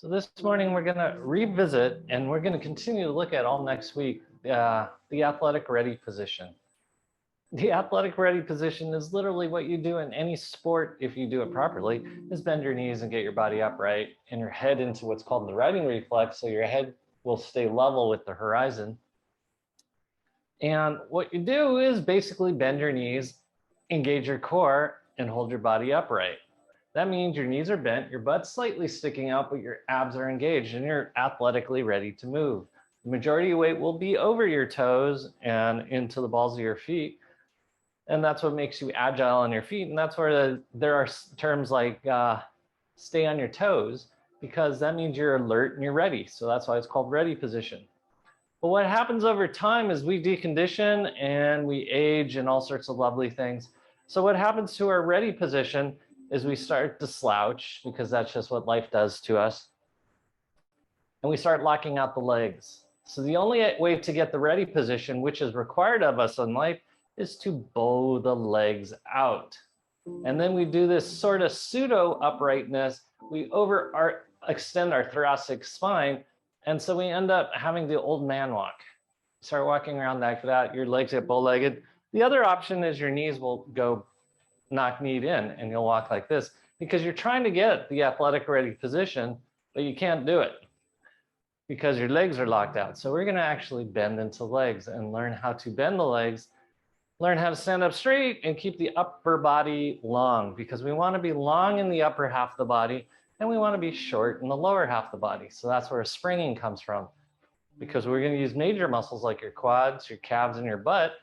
So this morning we're going to revisit and we're going to continue to look at all next week the athletic ready position. The athletic ready position is literally what you do in any sport if you do it properly, is bend your knees and get your body upright and your head into what's called the riding reflex, so your head will stay level with the horizon. And what you do is basically bend your knees, engage your core, and hold your body upright. That means your knees are bent, your butt's slightly sticking out, but your abs are engaged and you're athletically ready to move. The majority of weight will be over your toes and into the balls of your feet. And that's what makes you agile on your feet. And that's where there are terms like stay on your toes, because that means you're alert and you're ready. So that's why it's called ready position. But what happens over time is we decondition and we age and all sorts of lovely things. So what happens to our ready position is we start to slouch, because that's just what life does to us. And we start locking out the legs. So the only way to get the ready position, which is required of us in life, is to bow the legs out. And then we do this sort of pseudo uprightness. We extend our thoracic spine. And so we end up having the old man walk. Start walking around like that, your legs get bow-legged. The other option is your knees will go knock-kneed in and you'll walk like this, because you're trying to get the athletic ready position, but you can't do it because your legs are locked out. So we're going to actually bend into legs and learn how to bend the legs, learn how to stand up straight and keep the upper body long, because we want to be long in the upper half of the body and we want to be short in the lower half of the body. So that's where springing comes from, because we're going to use major muscles like your quads, your calves, and your butt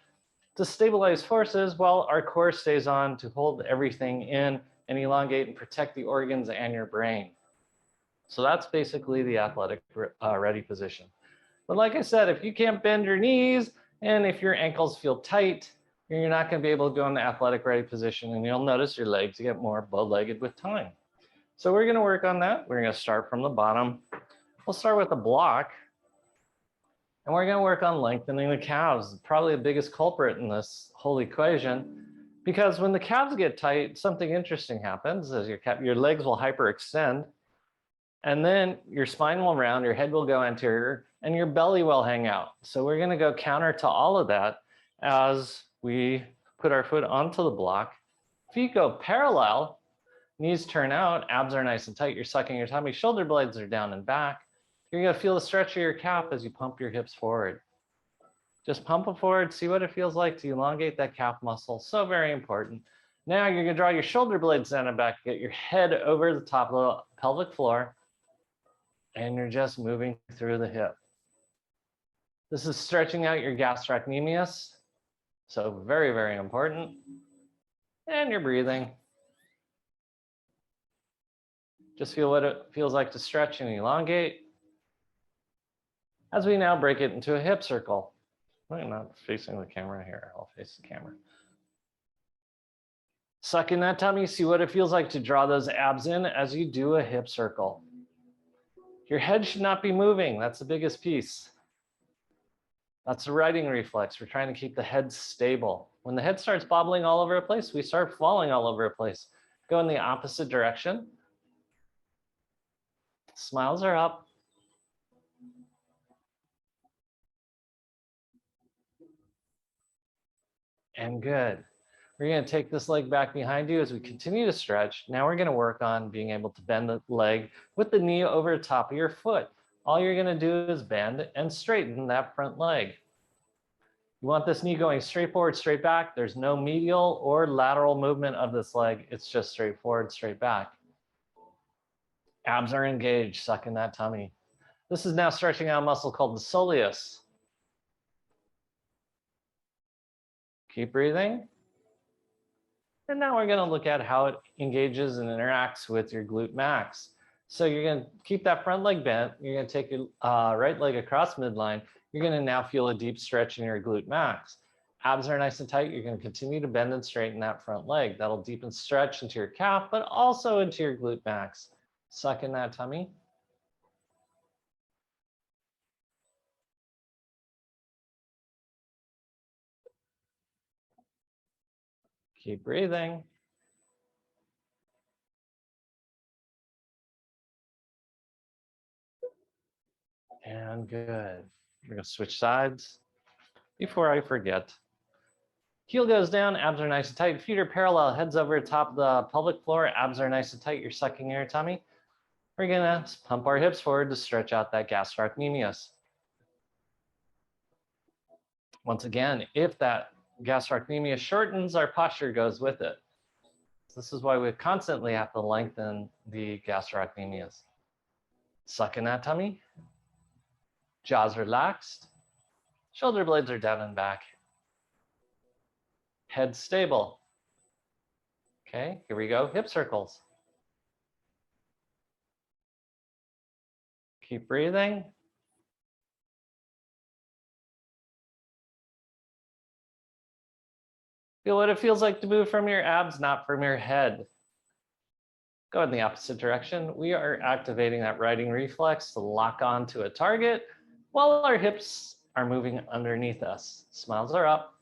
to stabilize forces while our core stays on to hold everything in and elongate and protect the organs and your brain. So that's basically the athletic ready position. But like I said, if you can't bend your knees and if your ankles feel tight, you're not going to be able to go in the athletic ready position, and you'll notice your legs get more bow-legged with time. So we're going to work on that. We're going to start from the bottom. We'll start with a block. And we're going to work on lengthening the calves, probably the biggest culprit in this whole equation, because when the calves get tight, something interesting happens as your legs will hyperextend, and then your spine will round, your head will go anterior, and your belly will hang out. So we're going to go counter to all of that as we put our foot onto the block. Feet go parallel, knees turn out, abs are nice and tight, you're sucking your tummy, shoulder blades are down and back. You're going to feel the stretch of your calf as you pump your hips forward. Just pump it forward, see what it feels like to elongate that calf muscle. So very important. Now you're going to draw your shoulder blades down and back, get your head over the top of the pelvic floor, and you're just moving through the hip. This is stretching out your gastrocnemius. So very, very important. And you're breathing. Just feel what it feels like to stretch and elongate. As we now break it into a hip circle. I'm not facing the camera here, I'll face the camera. Suck in that tummy, see what it feels like to draw those abs in as you do a hip circle. Your head should not be moving, that's the biggest piece. That's the riding reflex, we're trying to keep the head stable. When the head starts bobbling all over the place, we start falling all over the place. Go in the opposite direction. Smiles are up. And good. We're going to take this leg back behind you as we continue to stretch. Now we're going to work on being able to bend the leg with the knee over the top of your foot. All you're going to do is bend and straighten that front leg. You want this knee going straight forward, straight back. There's no medial or lateral movement of this leg. It's just straight forward, straight back. Abs are engaged, suck in that tummy. This is now stretching out a muscle called the soleus. Keep breathing. And now we're going to look at how it engages and interacts with your glute max. So you're going to keep that front leg bent. You're going to take your right leg across midline. You're going to now feel a deep stretch in your glute max. Abs are nice and tight. You're going to continue to bend and straighten that front leg. That'll deepen stretch into your calf, but also into your glute max. Suck in that tummy. Keep breathing. And good. We're going to switch sides before I forget. Heel goes down, abs are nice and tight, feet are parallel, heads over top of the pelvic floor, abs are nice and tight, you're sucking in your tummy. We're gonna pump our hips forward to stretch out that gastrocnemius. Once again, if that gastrocnemius shortens, our posture goes with it. This is why we constantly have to lengthen the gastrocnemius. Suck in that tummy, jaws relaxed, shoulder blades are down and back. Head stable. Okay, here we go, hip circles. Keep breathing. Feel what it feels like to move from your abs, not from your head. Go in the opposite direction. We are activating that riding reflex to lock on to a target while our hips are moving underneath us. Smiles are up.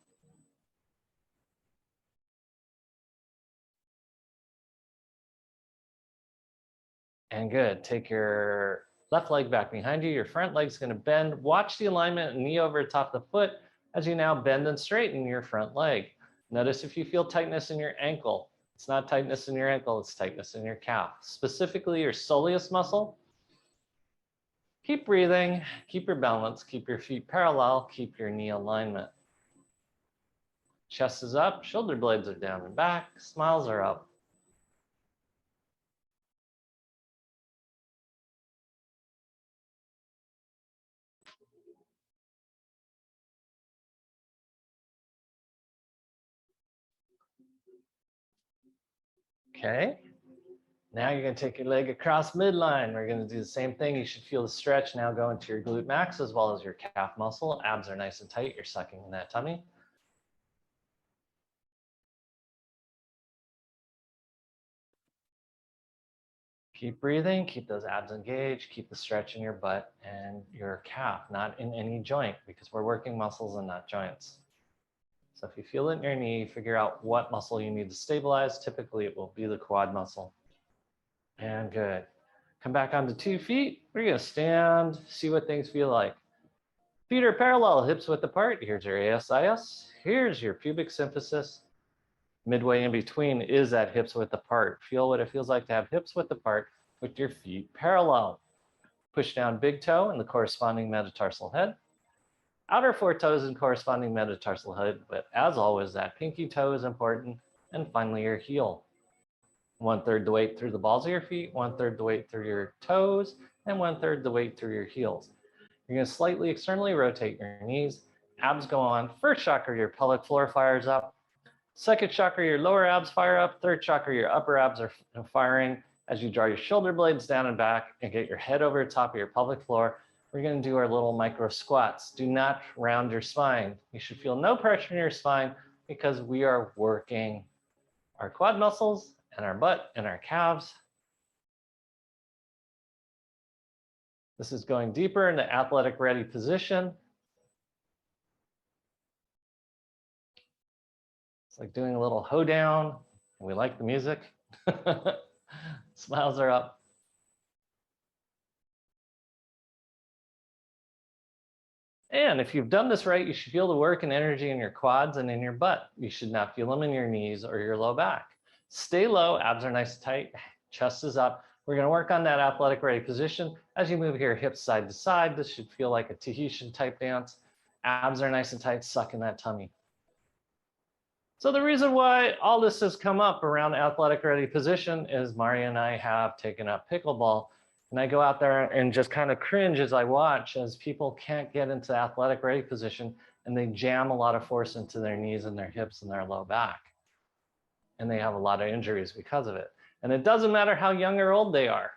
And good. Take your left leg back behind you. Your front leg's going to bend. Watch the alignment, knee over top of the foot as you now bend and straighten your front leg. Notice if you feel tightness in your ankle. It's not tightness in your ankle, it's tightness in your calf. Specifically your soleus muscle. Keep breathing, keep your balance, keep your feet parallel, keep your knee alignment. Chest is up, shoulder blades are down and back, smiles are up. Okay, now you're gonna take your leg across midline. We're gonna do the same thing. You should feel the stretch now go into your glute max as well as your calf muscle. Abs are nice and tight, you're sucking in that tummy. Keep breathing, keep those abs engaged, keep the stretch in your butt and your calf, not in any joint, because we're working muscles and not joints. So if you feel it in your knee, figure out what muscle you need to stabilize. Typically it will be the quad muscle. And good. Come back onto 2 feet. We're gonna stand, see what things feel like. Feet are parallel, hips width apart. Here's your ASIS. Here's your pubic symphysis. Midway in between is that hips width apart. Feel what it feels like to have hips width apart with your feet parallel. Push down big toe and the corresponding metatarsal head. Outer 4 toes and corresponding metatarsal head, but as always, that pinky toe is important. And finally, your heel. 1/3 the weight through the balls of your feet, 1/3 the weight through your toes, and 1/3 the weight through your heels. You're gonna slightly externally rotate your knees. Abs go on. First chakra, your pelvic floor fires up. Second chakra, your lower abs fire up. Third chakra, your upper abs are firing as you draw your shoulder blades down and back and get your head over the top of your pelvic floor. We're going to do our little micro squats. Do not round your spine. You should feel no pressure in your spine because we are working our quad muscles and our butt and our calves. This is going deeper into athletic ready position. It's like doing a little hoedown. We like the music. Smiles are up. And if you've done this right, you should feel the work and energy in your quads and in your butt. You should not feel them in your knees or your low back. Stay low, abs are nice and tight, chest is up. We're gonna work on that athletic ready position. As you move your hips side to side, this should feel like a Tahitian type dance. Abs are nice and tight, suck in that tummy. So the reason why all this has come up around athletic ready position is Maria and I have taken up pickleball. And I go out there and just kind of cringe as I watch as people can't get into athletic ready position and they jam a lot of force into their knees and their hips and their low back. And they have a lot of injuries because of it. And it doesn't matter how young or old they are.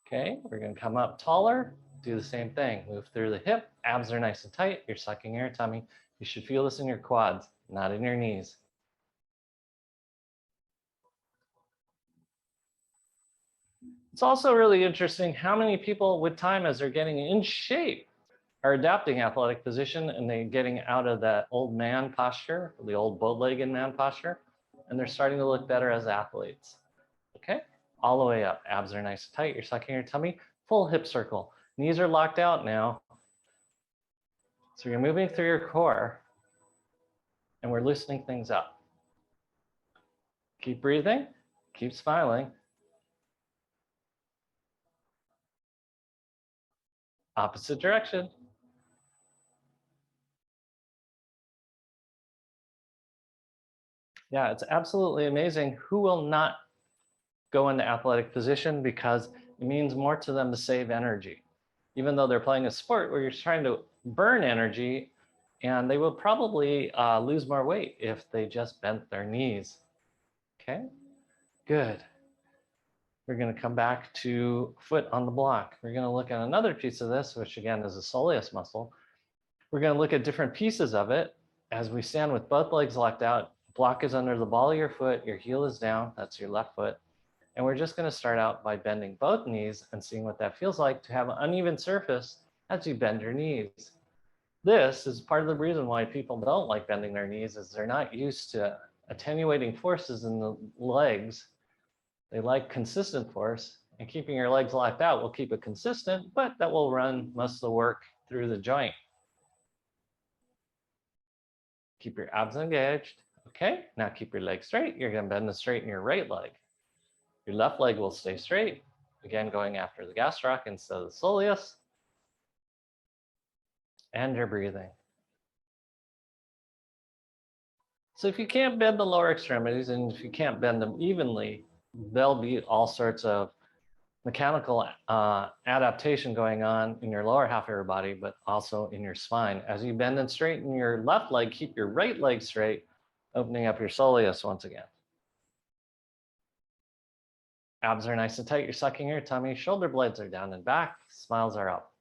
Okay, we're gonna come up taller, do the same thing. Move through the hip, abs are nice and tight, you're sucking your tummy. You should feel this in your quads, not in your knees. It's also really interesting how many people with time as they're getting in shape are adapting athletic position and they're getting out of that old man posture, the old bow-legged man posture, and they're starting to look better as athletes. Okay, all the way up. Abs are nice and tight. You're sucking your tummy. Full hip circle. Knees are locked out now. So you're moving through your core and we're loosening things up. Keep breathing, keep smiling. Opposite direction. Yeah, it's absolutely amazing. Who will not go into athletic position because it means more to them to save energy. Even though they're playing a sport where you're trying to burn energy, and they will probably lose more weight if they just bent their knees. Okay, good. We're going to come back to foot on the block. We're going to look at another piece of this, which again is a soleus muscle. We're going to look at different pieces of it as we stand with both legs locked out. Block is under the ball of your foot, your heel is down, that's your left foot. And we're just going to start out by bending both knees and seeing what that feels like to have an uneven surface as you bend your knees. This is part of the reason why people don't like bending their knees, is they're not used to attenuating forces in the legs. They like consistent force, and keeping your legs locked out will keep it consistent, but that will run most of the work through the joint. Keep your abs engaged. Okay, now keep your legs straight. You're going to bend and straighten your right leg. Your left leg will stay straight. Again, going after the gastroc instead of the soleus. And you're breathing. So if you can't bend the lower extremities, and if you can't bend them evenly, there'll be all sorts of mechanical adaptation going on in your lower half of your body, but also in your spine. As you bend and straighten your left leg, keep your right leg straight, opening up your soleus once again. Abs are nice and tight. You're sucking your tummy. Shoulder blades are down and back. Smiles are up.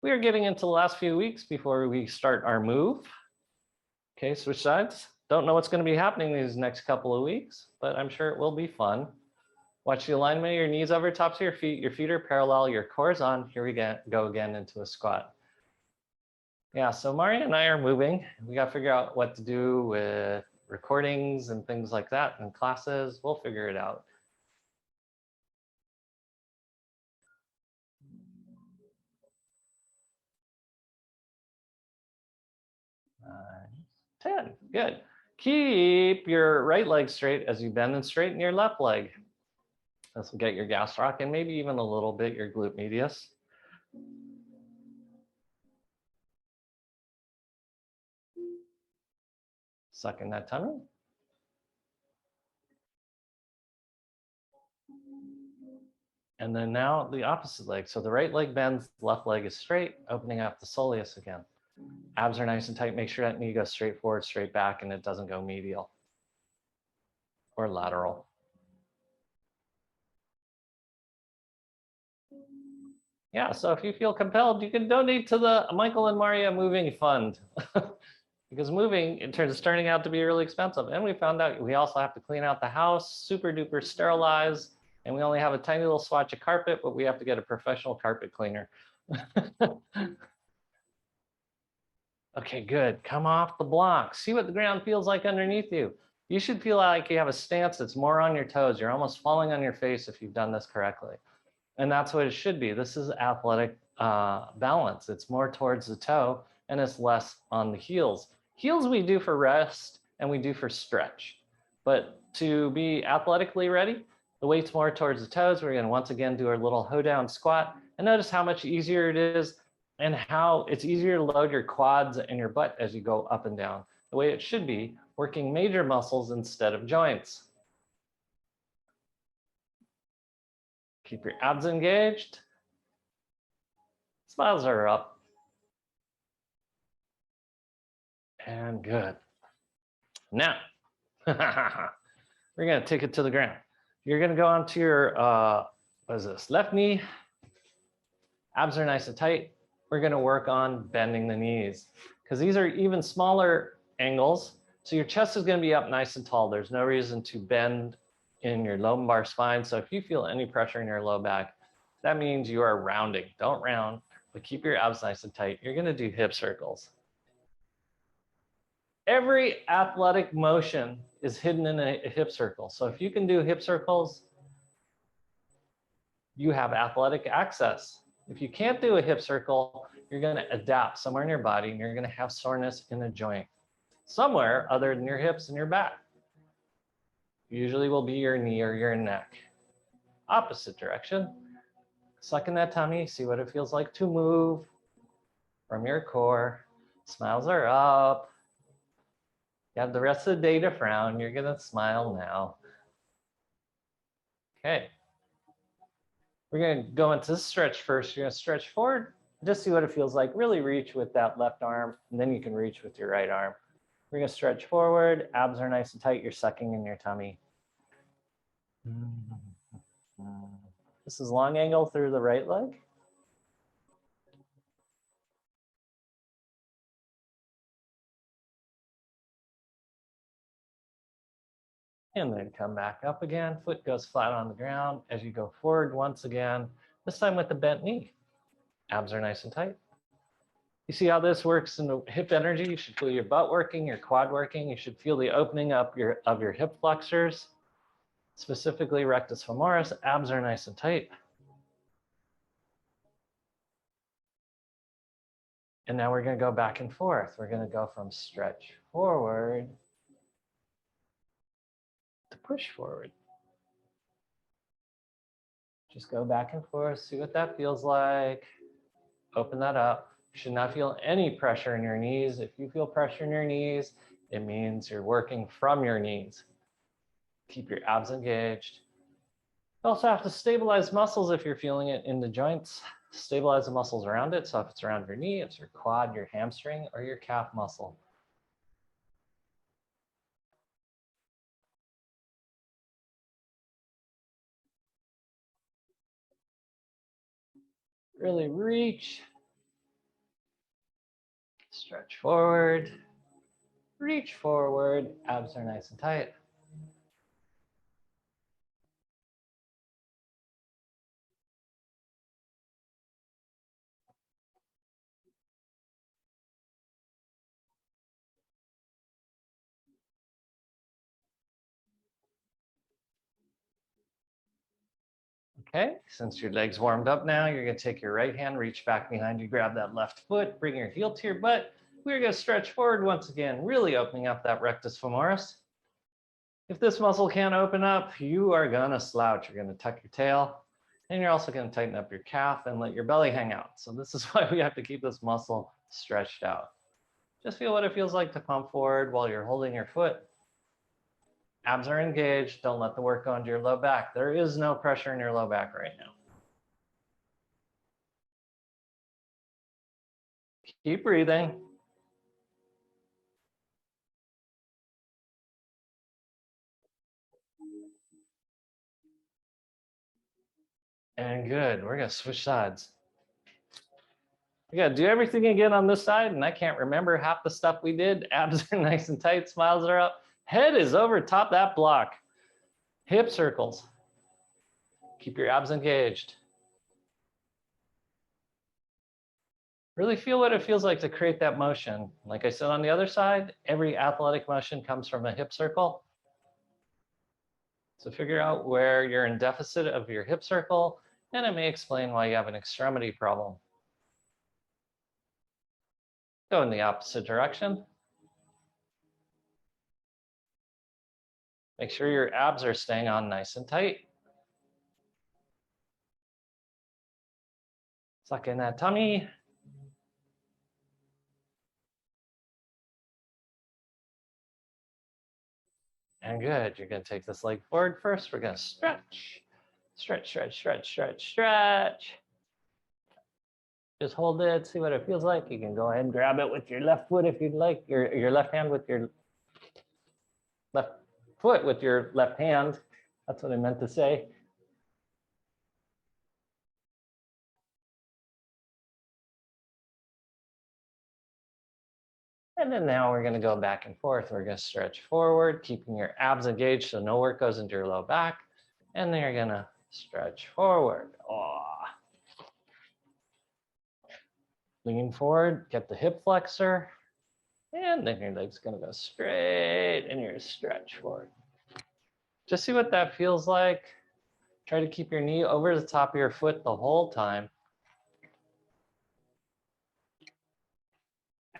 We are getting into the last few weeks before we start our move. Okay, switch sides. Don't know what's going to be happening these next couple of weeks, but I'm sure it will be fun. Watch the alignment of your knees over tops of your feet. Your feet are parallel. Your core is on. Here we go again into a squat. Yeah, so Maria and I are moving. We got to figure out what to do with recordings and things like that in classes. We'll figure it out. Nine, 10, good. Keep your right leg straight as you bend and straighten your left leg. This will get your gastroc and maybe even a little bit your glute medius. Sucking that tummy. And then now the opposite leg. So the right leg bends, left leg is straight, opening up the soleus again. Abs are nice and tight. Make sure that knee goes straight forward, straight back, and it doesn't go medial or lateral. Yeah, so if you feel compelled, you can donate to the Michael and Maria Moving Fund. Because moving, it turning out to be really expensive. And we found out we also have to clean out the house, super duper sterilize, and we only have a tiny little swatch of carpet, but we have to get a professional carpet cleaner. Okay, good. Come off the block. See what the ground feels like underneath you. You should feel like you have a stance that's more on your toes. You're almost falling on your face if you've done this correctly. And that's what it should be. This is athletic balance. It's more towards the toe and it's less on the heels. Heels we do for rest and we do for stretch. But to be athletically ready, the weight's more towards the toes. We're going to once again do our little hoedown squat. And notice how much easier it is and how it's easier to load your quads and your butt as you go up and down, the way it should be, working major muscles instead of joints. Keep your abs engaged. Smiles are up. And good. Now, we're going to take it to the ground. You're going to go onto your, what is this, left knee. Abs are nice and tight. We're going to work on bending the knees because these are even smaller angles. So your chest is going to be up nice and tall. There's no reason to bend in your lumbar spine. So if you feel any pressure in your low back, that means you are rounding. Don't round, but keep your abs nice and tight. You're going to do hip circles. Every athletic motion is hidden in a hip circle. So if you can do hip circles, you have athletic access. If you can't do a hip circle, you're going to adapt somewhere in your body and you're going to have soreness in a joint somewhere other than your hips and your back. Usually will be your knee or your neck. Opposite direction. Suck in that tummy, see what it feels like to move from your core. Smiles are up. You have the rest of the day to frown. You're going to smile now. Okay. We're going to go into stretch first. You're going to stretch forward. Just see what it feels like. Really reach with that left arm, and then you can reach with your right arm. We're going to stretch forward. Abs are nice and tight. You're sucking in your tummy. This is long angle through the right leg. And then come back up again. Foot goes flat on the ground as you go forward once again, this time with the bent knee. Abs are nice and tight. You see how this works in the hip energy? You should feel your butt working, your quad working. You should feel the opening up of your hip flexors, specifically rectus femoris. Abs are nice and tight. And now we're going to go back and forth. We're going to go from stretch forward to push forward. Just go back and forth, see what that feels like. Open that up. You should not feel any pressure in your knees. If you feel pressure in your knees, it means you're working from your knees. Keep your abs engaged. You also have to stabilize muscles if you're feeling it in the joints. Stabilize the muscles around it. So if it's around your knee, it's your quad, your hamstring, or your calf muscle. Really reach. Stretch forward. Reach forward. Abs are nice and tight. Okay, since your leg's warmed up now, you're gonna take your right hand, reach back behind you, grab that left foot, bring your heel to your butt. We're gonna stretch forward once again, really opening up that rectus femoris. If this muscle can't open up, you are gonna slouch. You're gonna tuck your tail, and you're also gonna tighten up your calf and let your belly hang out. So this is why we have to keep this muscle stretched out. Just feel what it feels like to pump forward while you're holding your foot. Abs are engaged. Don't let the work go into your low back. There is no pressure in your low back right now. Keep breathing. And good. We're going to switch sides. We got to do everything again on this side, and I can't remember half the stuff we did. Abs are nice and tight. Smiles are up. Head is over top that block. Hip circles. Keep your abs engaged. Really feel what it feels like to create that motion. Like I said on the other side, every athletic motion comes from a hip circle. So figure out where you're in deficit of your hip circle, and it may explain why you have an extremity problem. Go in the opposite direction. Make sure your abs are staying on nice and tight. Suck in that tummy. And good. You're going to take this leg forward first. We're going to stretch. Stretch, stretch, stretch, stretch, stretch. Just hold it, see what it feels like. You can go ahead and grab it with your left foot if you'd like, your left hand with your left foot with your left hand. That's what I meant to say. And then now we're going to go back and forth. We're going to stretch forward, keeping your abs engaged so no work goes into your low back. And then you're going to stretch forward. Oh. Lean forward, get the hip flexor. And then your leg's gonna go straight and you're stretch forward. Just see what that feels like. Try to keep your knee over the top of your foot the whole time.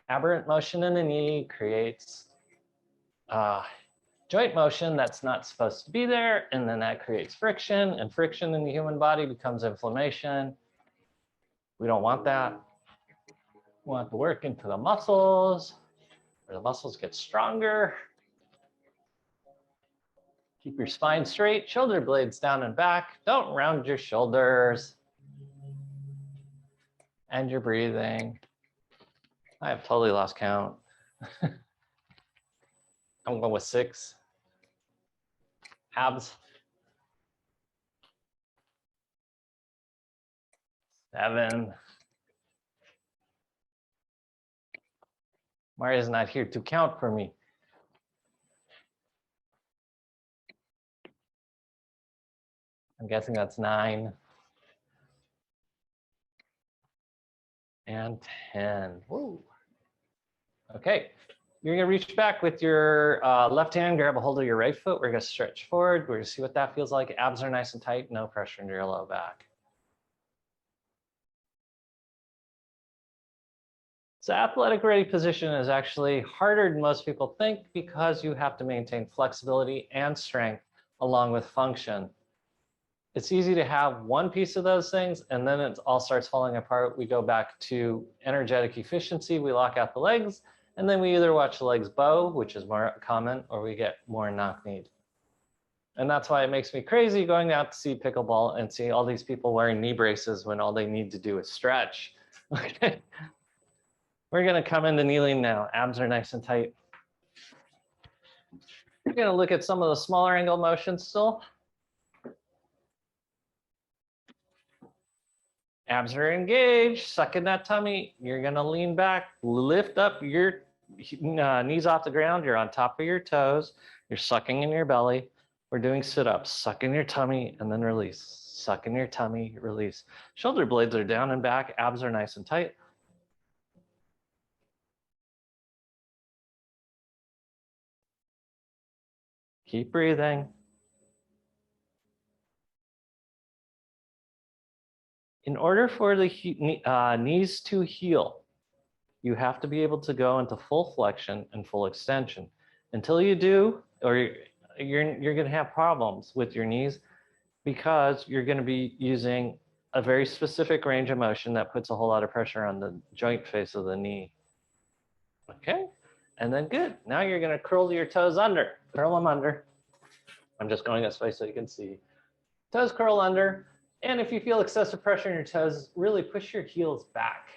Aberrant motion in the knee creates joint motion that's not supposed to be there, and then that creates friction, and friction in the human body becomes inflammation. We don't want that. We want to work into the muscles, where the muscles get stronger. Keep your spine straight, shoulder blades down and back. Don't round your shoulders. And you're breathing. I have totally lost count. I'm going with 6. Abs. 7. Maria's not here to count for me. I'm guessing that's 9. And 10. Woo. Okay. You're going to reach back with your left hand, grab a hold of your right foot. We're going to stretch forward. We're going to see what that feels like. Abs are nice and tight, no pressure into your low back. So athletic ready position is actually harder than most people think because you have to maintain flexibility and strength along with function. It's easy to have one piece of those things and then it all starts falling apart. We go back to energetic efficiency, we lock out the legs, and then we either watch the legs bow, which is more common, or we get more knock-kneed. And that's why it makes me crazy going out to see pickleball and see all these people wearing knee braces when all they need to do is stretch. Okay. We're gonna come into kneeling now. Abs are nice and tight. We're gonna look at some of the smaller angle motions still. Abs are engaged, suck in that tummy. You're gonna lean back, lift up your knees off the ground. You're on top of your toes. You're sucking in your belly. We're doing sit-ups. Suck in your tummy and then release. Suck in your tummy, release. Shoulder blades are down and back. Abs are nice and tight. Keep breathing. In order for the knees to heal, you have to be able to go into full flexion and full extension. Until you do, or you're going to have problems with your knees because you're going to be using a very specific range of motion that puts a whole lot of pressure on the joint face of the knee. Okay, and then good. Now you're going to curl your toes under. Curl them under. I'm just going this way so you can see. Toes curl under. And if you feel excessive pressure in your toes, really push your heels back.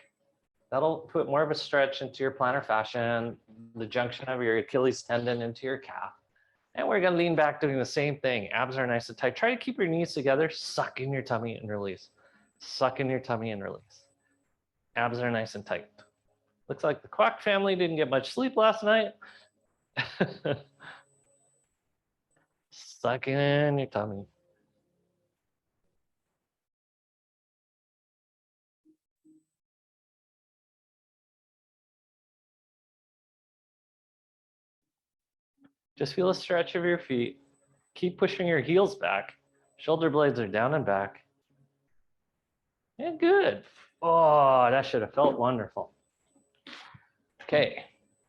That'll put more of a stretch into your plantar fascia, the junction of your Achilles tendon into your calf. And we're gonna lean back doing the same thing. Abs are nice and tight. Try to keep your knees together. Suck in your tummy and release. Suck in your tummy and release. Abs are nice and tight. Looks like the Quack family didn't get much sleep last night. Suck in your tummy. Just feel a stretch of your feet. Keep pushing your heels back. Shoulder blades are down and back. And good. Oh, that should have felt wonderful. Okay,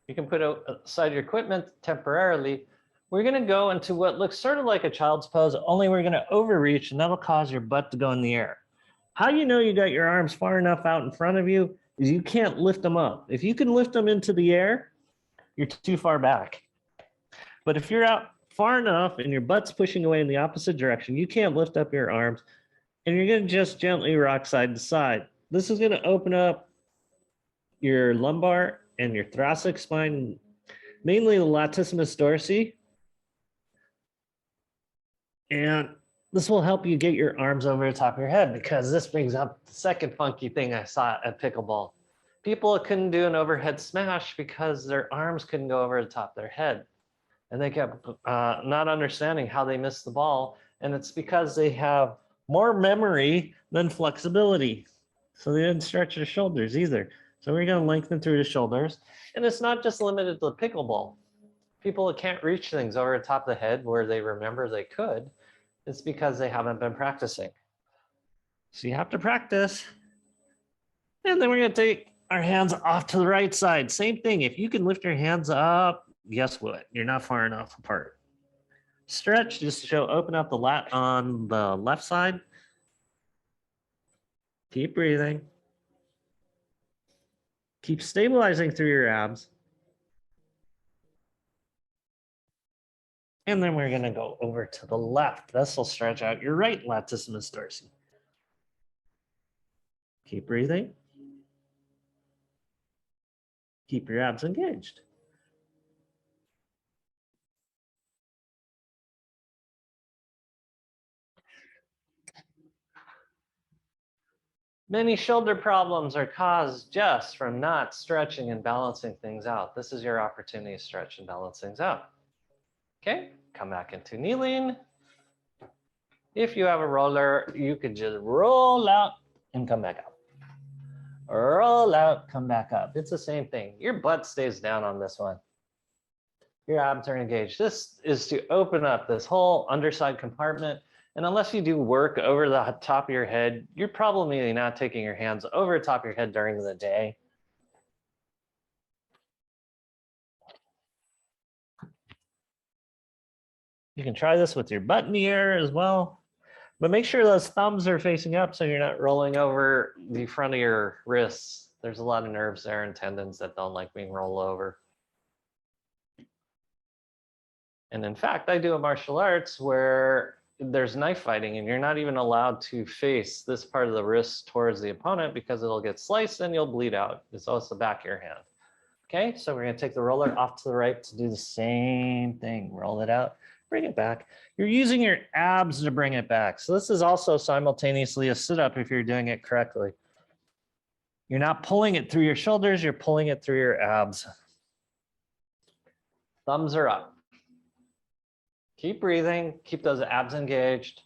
you can put aside your equipment temporarily. We're gonna go into what looks sort of like a child's pose, only we're gonna overreach and that'll cause your butt to go in the air. How you know you got your arms far enough out in front of you is you can't lift them up. If you can lift them into the air, you're too far back. But if you're out far enough and your butt's pushing away in the opposite direction, you can't lift up your arms and you're gonna just gently rock side to side. This is gonna open up your lumbar and your thoracic spine, mainly the latissimus dorsi. And this will help you get your arms over the top of your head because this brings up the second funky thing I saw at pickleball. People couldn't do an overhead smash because their arms couldn't go over the top of their head. And they kept not understanding how they missed the ball. And it's because they have more memory than flexibility. So they didn't stretch their shoulders either. So we're going to lengthen through the shoulders. And it's not just limited to pickleball. People that can't reach things over the top of the head where they remember they could, it's because they haven't been practicing. So you have to practice. And then we're going to take our hands off to the right side. Same thing. If you can lift your hands up, guess what? You're not far enough apart. Stretch just to show, open up the lat on the left side. Keep breathing. Keep stabilizing through your abs. And then we're going to go over to the left. This will stretch out your right latissimus dorsi. Keep breathing. Keep your abs engaged. Many shoulder problems are caused just from not stretching and balancing things out. This is your opportunity to stretch and balance things out. Okay, come back into kneeling. If you have a roller, you could just roll out and come back up. Roll out, come back up. It's the same thing. Your butt stays down on this one. Your abs are engaged. This is to open up this whole underside compartment. And unless you do work over the top of your head, you're probably not taking your hands over the top of your head during the day. You can try this with your butt in the air as well. But make sure those thumbs are facing up so you're not rolling over the front of your wrists. There's a lot of nerves there and tendons that don't like being rolled over. And in fact, I do a martial arts where there's knife fighting and you're not even allowed to face this part of the wrist towards the opponent because it'll get sliced and you'll bleed out. It's also the back of your hand. Okay, so we're going to take the roller off to the right to do the same thing. Roll it out, bring it back. You're using your abs to bring it back. So this is also simultaneously a sit-up if you're doing it correctly. You're not pulling it through your shoulders, you're pulling it through your abs. Thumbs are up. Keep breathing, keep those abs engaged.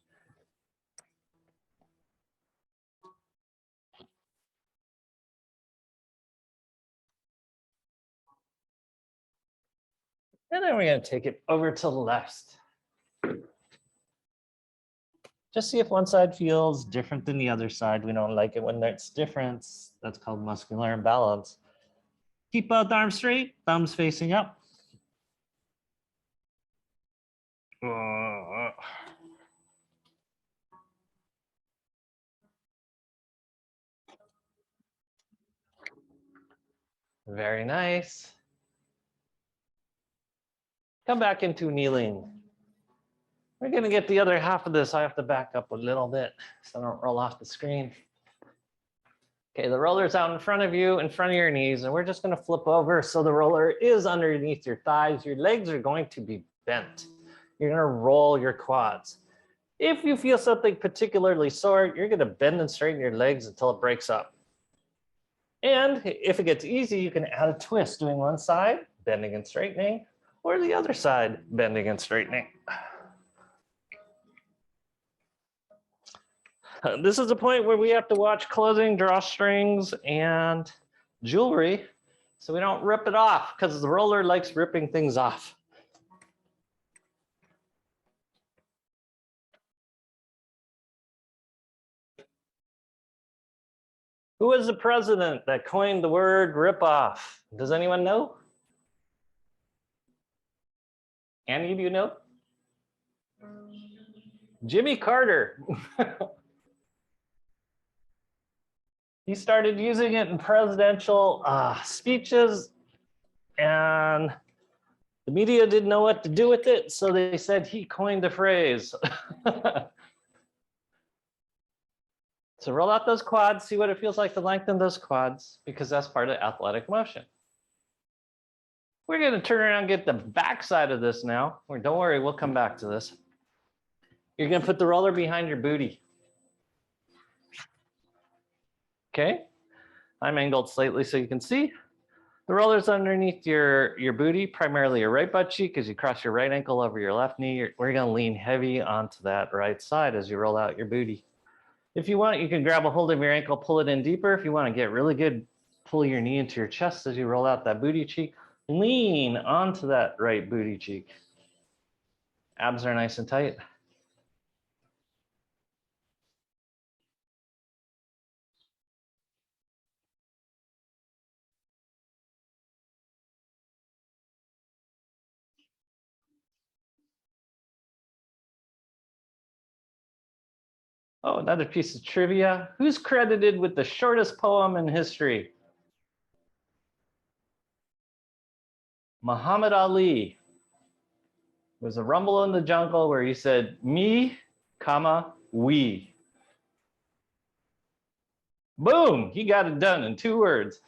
And then we're going to take it over to the left. Just see if one side feels different than the other side. We don't like it when it's different. That's called muscular imbalance. Keep both arms straight, thumbs facing up. Very nice. Come back into kneeling. We're going to get the other half of this. I have to back up a little bit so I don't roll off the screen. Okay, the roller's out in front of you, in front of your knees, and we're just going to flip over so the roller is underneath your thighs. Your legs are going to be bent. You're going to roll your quads. If you feel something particularly sore, you're going to bend and straighten your legs until it breaks up. And if it gets easy, you can add a twist, doing one side, bending and straightening, or the other side, bending and straightening. This is the point where we have to watch clothing, drawstrings, and jewelry so we don't rip it off because the roller likes ripping things off. Who was the president that coined the word rip off? Does anyone know? Annie, do you know? Jimmy Carter. He started using it in presidential speeches, and the media didn't know what to do with it, so they said he coined the phrase. So roll out those quads, see what it feels like to lengthen those quads, because that's part of athletic motion. We're going to turn around and get the back side of this now. Don't worry, we'll come back to this. You're going to put the roller behind your booty. Okay, I'm angled slightly so you can see. The roller's underneath your booty, primarily your right butt cheek as you cross your right ankle over your left knee. We're going to lean heavy onto that right side as you roll out your booty. If you want, you can grab a hold of your ankle, pull it in deeper. If you want to get really good pull your knee into your chest as you roll out that booty cheek. Lean onto that right booty cheek. Abs are nice and tight. Oh, another piece of trivia. Who's credited with the shortest poem in history? Muhammad Ali. It was a rumble in the jungle where he said, me, comma, we. Boom, he got it done in 2 words.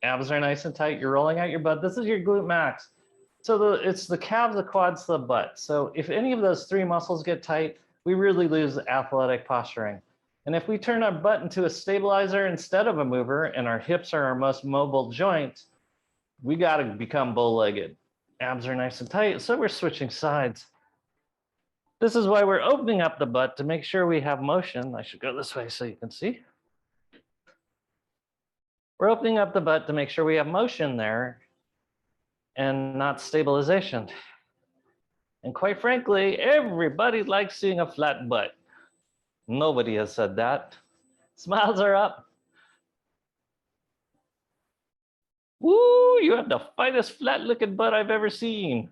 Abs are nice and tight. You're rolling out your butt. This is your glute max. So it's the calves, the quads, the butt. So if any of those 3 muscles get tight, we really lose athletic posturing. And if we turn our butt into a stabilizer instead of a mover, and our hips are our most mobile joint, we got to become bow-legged. Abs are nice and tight, so we're switching sides. This is why we're opening up the butt to make sure we have motion. I should go this way so you can see. We're opening up the butt to make sure we have motion there and not stabilization. And quite frankly, everybody likes seeing a flat butt. Nobody has said that. Smiles are up. Woo, you have the finest flat looking butt I've ever seen.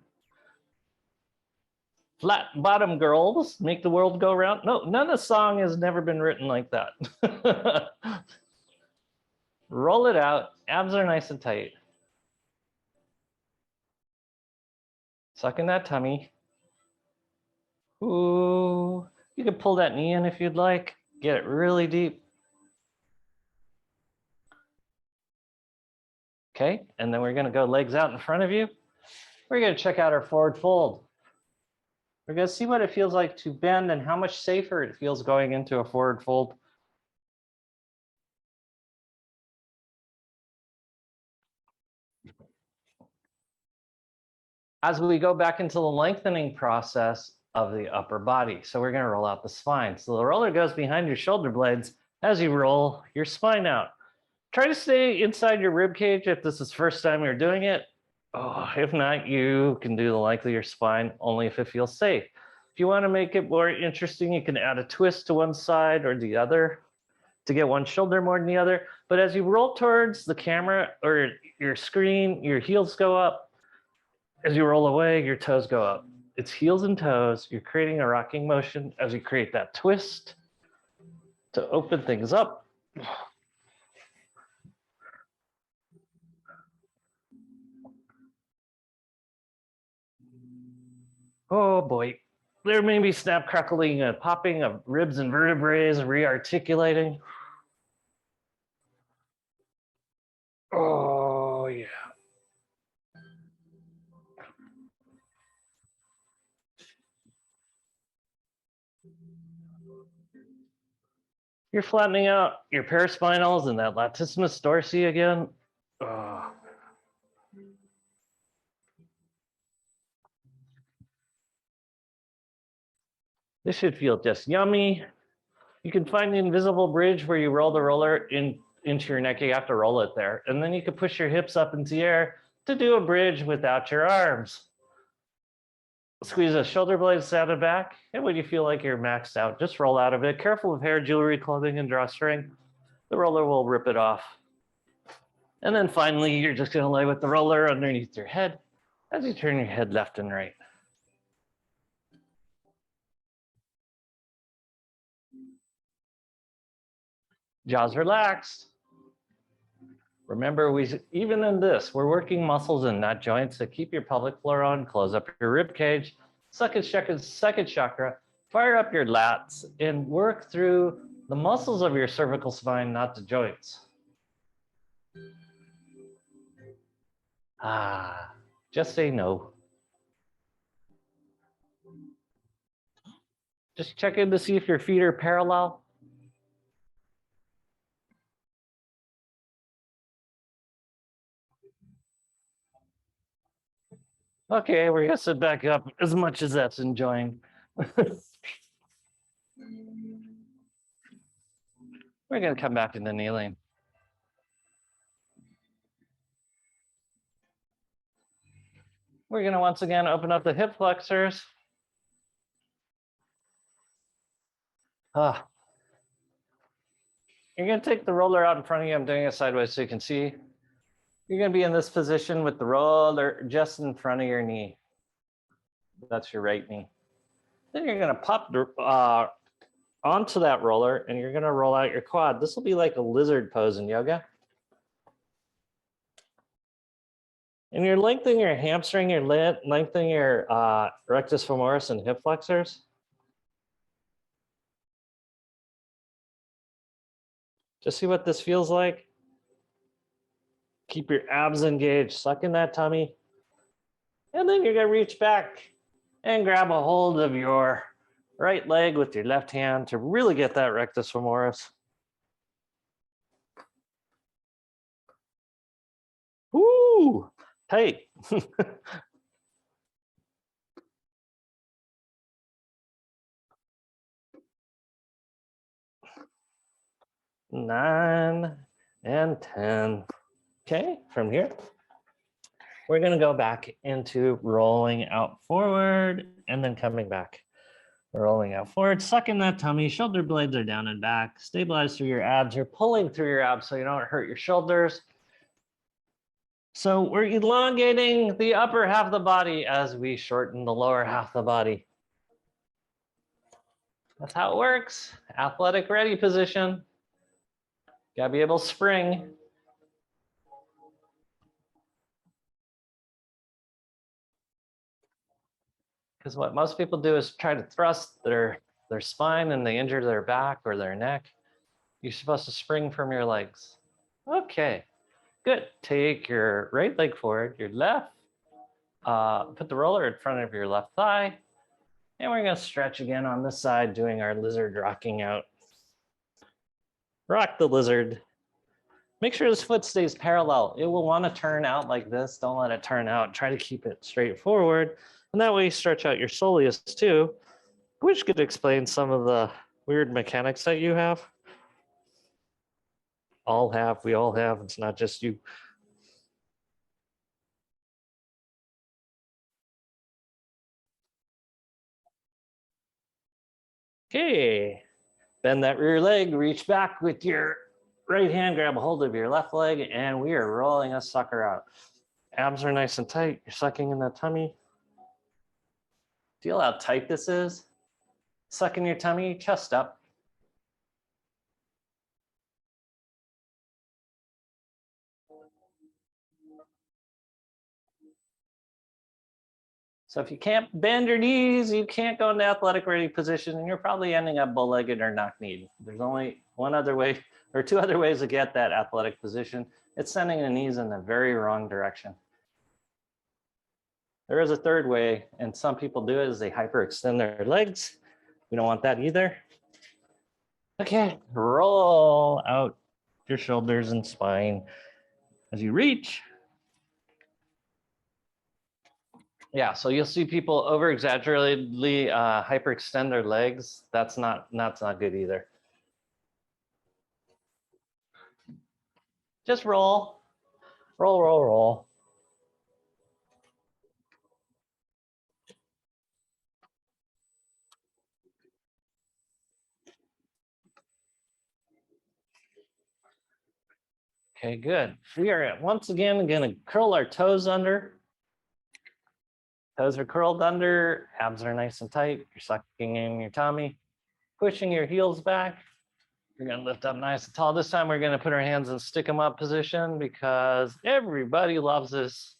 Flat bottom girls make the world go round. No, none of the song has never been written like that. Roll it out. Abs are nice and tight. Suck in that tummy. Ooh, you can pull that knee in if you'd like. Get it really deep. Okay, and then we're gonna go legs out in front of you. We're gonna check out our forward fold. We're gonna see what it feels like to bend and how much safer it feels going into a forward fold. As we go back into the lengthening process of the upper body. So we're gonna roll out the spine. So the roller goes behind your shoulder blades as you roll your spine out. Try to stay inside your rib cage if this is the first time you're doing it. Oh, if not, you can do the length of your spine only if it feels safe. If you want to make it more interesting, you can add a twist to one side or the other to get one shoulder more than the other. But as you roll towards the camera or your screen, your heels go up. As you roll away, your toes go up. It's heels and toes. You're creating a rocking motion as you create that twist to open things up. Oh boy, there may be snap, crackling, and popping of ribs and vertebrae, re-articulating. Oh yeah. You're flattening out your paraspinals and that latissimus dorsi again. Oh. This should feel just yummy. You can find the invisible bridge where you roll the roller into your neck. You have to roll it there. And then you can push your hips up into the air to do a bridge without your arms. Squeeze the shoulder blades out and back. And when you feel like you're maxed out, just roll out of it. Careful with hair, jewelry, clothing, and drawstring. The roller will rip it off. And then finally, you're just going to lay with the roller underneath your head as you turn your head left and right. Jaws relaxed. Remember, even in this, we're working muscles and not joints. So keep your pelvic floor on, close up your rib cage, second chakra, fire up your lats, and work through the muscles of your cervical spine, not the joints. Just say no. Just check in to see if your feet are parallel. Okay, we're gonna sit back up as much as that's enjoying. We're going to come back into kneeling. We're going to once again open up the hip flexors. You're going to take the roller out in front of you. I'm doing it sideways so you can see. You're going to be in this position with the roller just in front of your knee. That's your right knee. Then you're going to pop onto that roller and you're going to roll out your quad. This will be like a lizard pose in yoga. And you're lengthening your hamstring, you're lengthening your rectus femoris and hip flexors. Just see what this feels like. Keep your abs engaged, suck in that tummy. And then you're gonna reach back and grab a hold of your right leg with your left hand to really get that rectus femoris. Woo, tight. 9 and 10. Okay, from here, we're gonna go back into rolling out forward and then coming back. Rolling out forward, suck in that tummy, shoulder blades are down and back, stabilize through your abs. You're pulling through your abs so you don't hurt your shoulders. So we're elongating the upper half of the body as we shorten the lower half of the body. That's how it works. Athletic ready position. Gotta be able to spring. Because what most people do is try to thrust their spine and they injure their back or their neck. You're supposed to spring from your legs. Okay, good. Take your right leg forward, your left. Put the roller in front of your left thigh. And we're gonna stretch again on this side, doing our lizard rocking out. Rock the lizard. Make sure this foot stays parallel. It will want to turn out like this. Don't let it turn out. Try to keep it straight forward. And that way you stretch out your soleus too, which could explain some of the weird mechanics that you have. We all have. It's not just you. Okay, bend that rear leg, reach back with your right hand, grab a hold of your left leg, and we are rolling a sucker out. Abs are nice and tight. You're sucking in that tummy. Feel how tight this is? Suck in your tummy, chest up. So if you can't bend your knees, you can't go into athletic ready position, and you're probably ending up bow-legged or knock-kneed. There's only one other way, or two other ways to get that athletic position. It's sending the knees in the very wrong direction. There is a third way, and some people do it, is they hyperextend their legs. We don't want that either. Okay, roll out your shoulders and spine as you reach. Yeah, so you'll see people over exaggeratedly hyperextend their legs. That's not good either. Just roll, roll, roll, roll. Okay, good. We are once again going to curl our toes under. Toes are curled under, abs are nice and tight. You're sucking in your tummy, pushing your heels back. You're gonna lift up nice and tall. This time we're gonna put our hands in stick 'em up position because everybody loves this.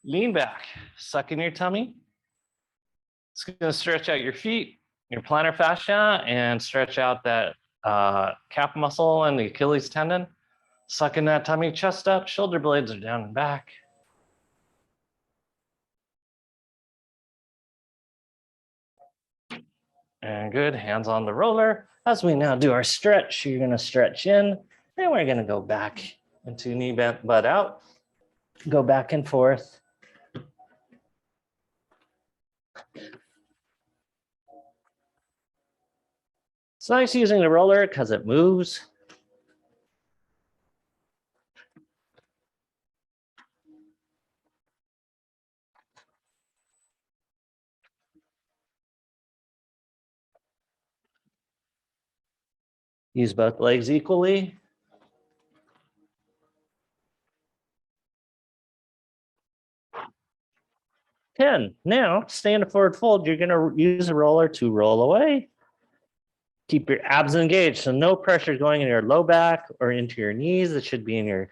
Lean back, suck in your tummy. It's gonna stretch out your feet, your plantar fascia, and stretch out that calf muscle and the Achilles tendon. Suck in that tummy, chest up, shoulder blades are down and back. And good, hands on the roller. As we now do our stretch, you're gonna stretch in, and we're gonna go back into knee bent butt out. Go back and forth. It's nice using the roller because it moves. Use both legs equally. Now, stand a forward fold. You're going to use a roller to roll away. Keep your abs engaged, so no pressure going in your low back or into your knees. It should be in your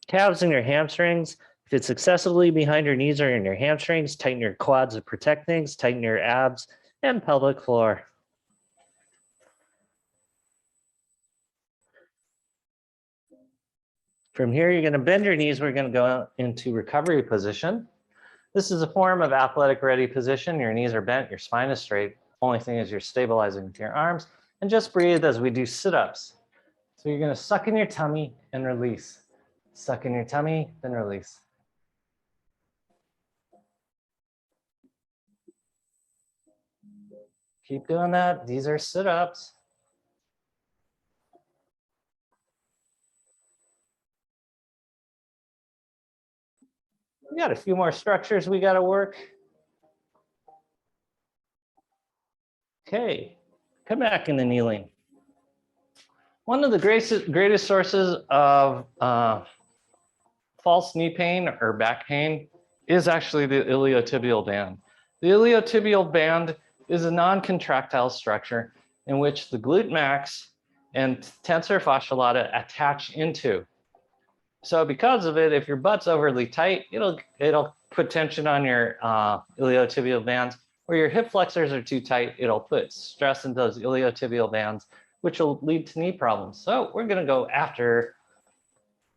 calves and your hamstrings. If it's excessively behind your knees or in your hamstrings, tighten your quads to protect things, tighten your abs and pelvic floor. From here, you're going to bend your knees. We're going to go into recovery position. This is a form of athletic ready position. Your knees are bent, your spine is straight. Only thing is you're stabilizing with your arms, and just breathe as we do sit-ups. So you're going to suck in your tummy and release. Suck in your tummy, then release. Keep doing that. These are sit-ups. We got a few more structures we got to work. Okay, come back in the kneeling. One of the greatest sources of false knee pain or back pain is actually the iliotibial band. The iliotibial band is a non-contractile structure in which the glute max and tensor fascia lata attach into. So because of it, if your butt's overly tight, it'll put tension on your iliotibial bands. Where your hip flexors are too tight, it'll put stress into those iliotibial bands, which will lead to knee problems. So we're going to go after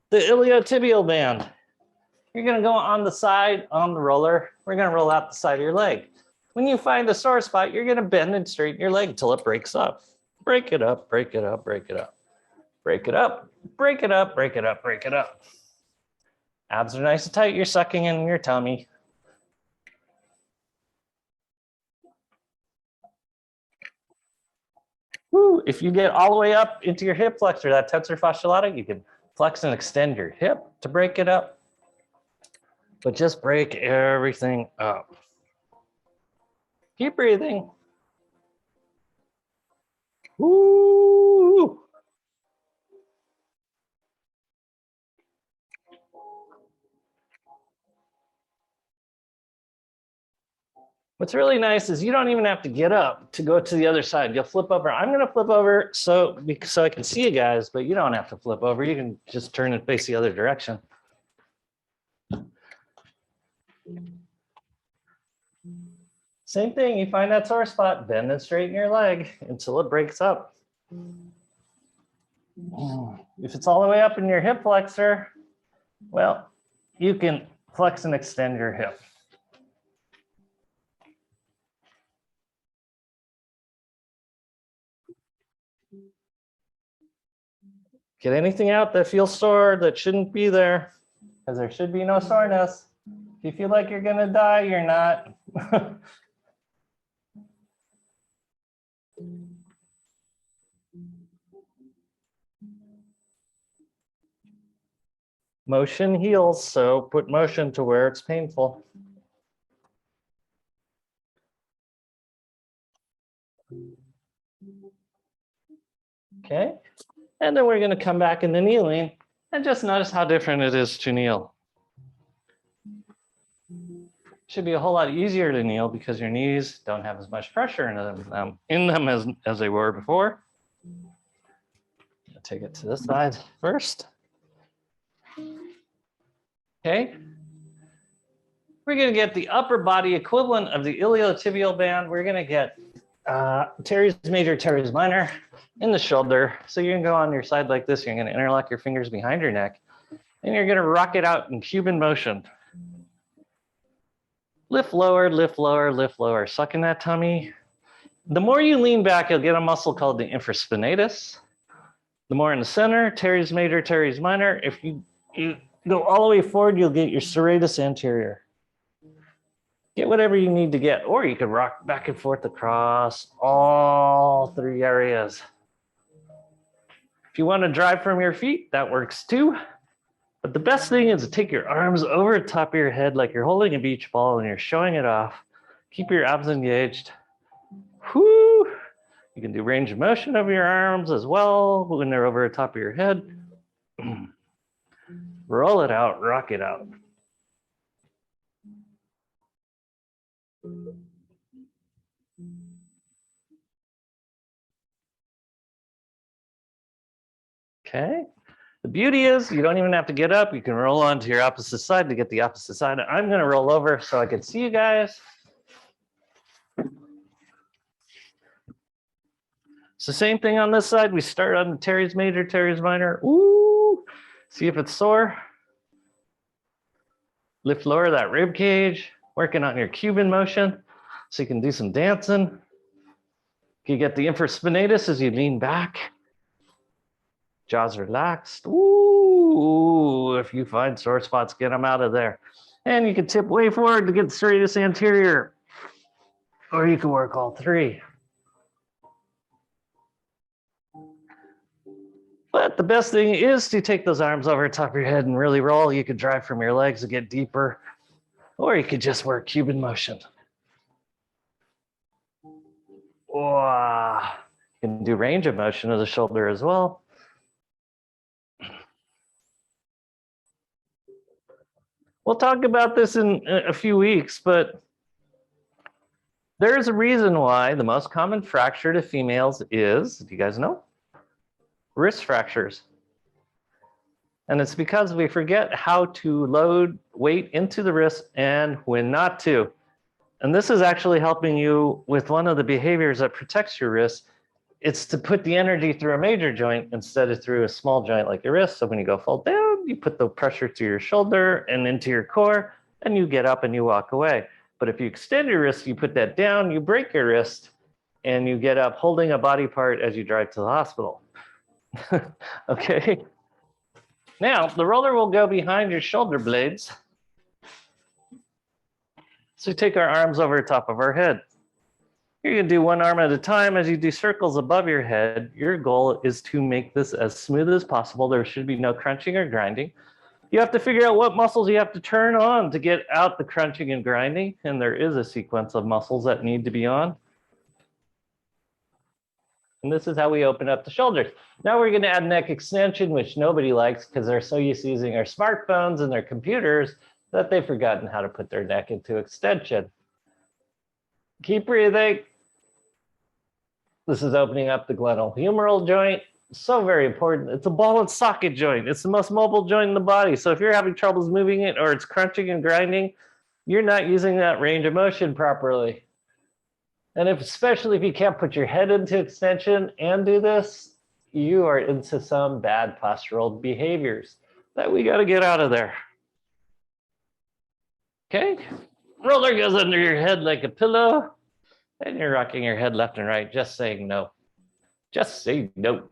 the iliotibial band. You're going to go on the side on the roller. We're going to roll out the side of your leg. When you find a sore spot, you're going to bend and straighten your leg until it breaks up. Break it up, break it up, break it up. Break it up, break it up, break it up, break it up. Abs are nice and tight. You're sucking in your tummy. Woo. If you get all the way up into your hip flexor, that tensor fascia lata, you can flex and extend your hip to break it up. But just break everything up. Keep breathing. Woo. What's really nice is you don't even have to get up to go to the other side. You'll flip over. I'm going to flip over so I can see you guys, but you don't have to flip over. You can just turn and face the other direction. Same thing. You find that sore spot, bend and straighten your leg until it breaks up. If it's all the way up in your hip flexor, well, you can flex and extend your hip. Get anything out that feels sore that shouldn't be there, because there should be no soreness. If you feel like you're going to die, you're not. Motion heals, so put motion to where it's painful. Okay, and then we're going to come back in the kneeling and just notice how different it is to kneel. Should be a whole lot easier to kneel because your knees don't have as much pressure in them as they were before. I'll take it to this side first. Okay. We're going to get the upper body equivalent of the iliotibial band. We're going to get teres major, teres minor in the shoulder. So you're going to go on your side like this. You're going to interlock your fingers behind your neck, and you're going to rock it out in Cuban motion. Lift lower, lift lower, lift lower. Suck in that tummy. The more you lean back, you'll get a muscle called the infraspinatus. The more in the center, teres major, teres minor. If you go all the way forward, you'll get your serratus anterior. Get whatever you need to get, or you can rock back and forth across all three areas. If you want to drive from your feet, that works too. But the best thing is to take your arms over the top of your head like you're holding a beach ball and you're showing it off. Keep your abs engaged. Whoo! You can do range of motion of your arms as well when they're over the top of your head. Roll it out, rock it out. Okay. The beauty is you don't even have to get up. You can roll on to your opposite side to get the opposite side. I'm going to roll over so I can see you guys. It's the same thing on this side. We start on the teres major, teres minor. Ooh, see if it's sore. Lift lower that rib cage, working on your Cuban motion so you can do some dancing. You get the infraspinatus as you lean back. Jaws relaxed. Ooh, if you find sore spots, get them out of there. And you can tip way forward to get the serratus anterior, or you can work all three. But the best thing is to take those arms over the top of your head and really roll. You could drive from your legs to get deeper, or you could just work Cuban motion. Wow. You can do range of motion of the shoulder as well. We'll talk about this in a few weeks, but there's a reason why the most common fracture to females is, do you guys know? Wrist fractures. And it's because we forget how to load weight into the wrist and when not to. And this is actually helping you with one of the behaviors that protects your wrist. It's to put the energy through a major joint instead of through a small joint like your wrist. So when you go fall down, you put the pressure to your shoulder and into your core, and you get up and you walk away. But if you extend your wrist, you put that down, you break your wrist, and you get up holding a body part as you drive to the hospital. Okay. Now, the roller will go behind your shoulder blades. So take our arms over the top of our head. You're going to do one arm at a time as you do circles above your head. Your goal is to make this as smooth as possible. There should be no crunching or grinding. You have to figure out what muscles you have to turn on to get out the crunching and grinding. And there is a sequence of muscles that need to be on. And this is how we open up the shoulders. Now we're going to add neck extension, which nobody likes because they're so used to using their smartphones and their computers that they've forgotten how to put their neck into extension. Keep breathing. This is opening up the glenohumeral joint. So very important. It's a ball and socket joint. It's the most mobile joint in the body. So if you're having troubles moving it or it's crunching and grinding, you're not using that range of motion properly. And especially if you can't put your head into extension and do this, you are into some bad postural behaviors that we got to get out of there. Okay, roller goes under your head like a pillow, and you're rocking your head left and right, just saying no. Just say no.